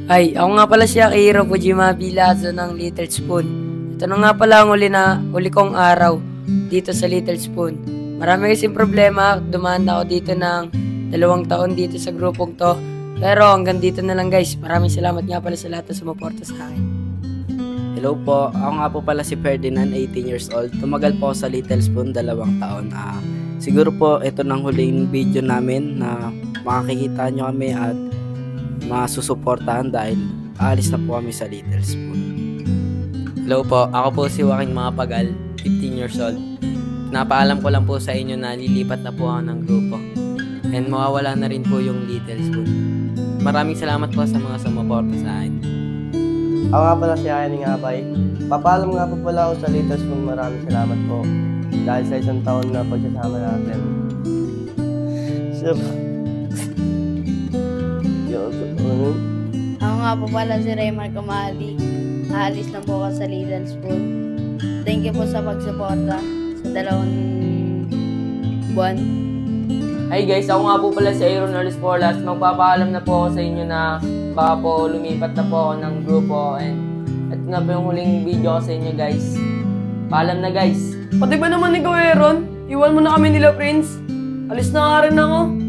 Ay, ako nga pala si Akira Fujima Bilazo ng Little Spoon. Ito na nga pala ang uli kong araw dito sa Little Spoon. Marami kasing problema, dumaan na ako dito ng 2 taon dito sa grupong to. Pero hanggang dito na lang guys. Maraming salamat nga pala sa lahat na sumuporta sa akin. Hello po, ako nga po pala si Ferdinand, 18 years old. Tumagal po ako sa Little Spoon 2 taon. Siguro po ito nang huling video namin na makikita nyo kami at masusuportahan dahil aalis na po kami sa Little Spoon. Hello po, ako po si Joaquin Mapagal, 15 years old. Napaalam ko lang po sa inyo na lilipat na po ako ng grupo. And mawawala na rin po yung Little Spoon. Maraming salamat po sa mga sumuporta sa akin. Ako nga pala si Ayan ng Abay. Papaalam nga po pala ako sa Little Spoon. Maraming salamat po dahil sa 1 taon na pagsasama natin. Sir. Ako nga po pala si Raymar Kamali. Aalis na po ako sa Little Spoon. Thank you po sa pagsuporta sa 2 buwan. Hi guys, ako nga po pala si Aaron Orles. Magpapaalam na po ako sa inyo na baka po lumipat na po ako ng grupo. And ito na po yung huling video ko sa inyo guys. Paalam na guys. Pati ba naman ikaw, Aaron? Iwan mo na kami nila, Prince. Alis na nga rin ako.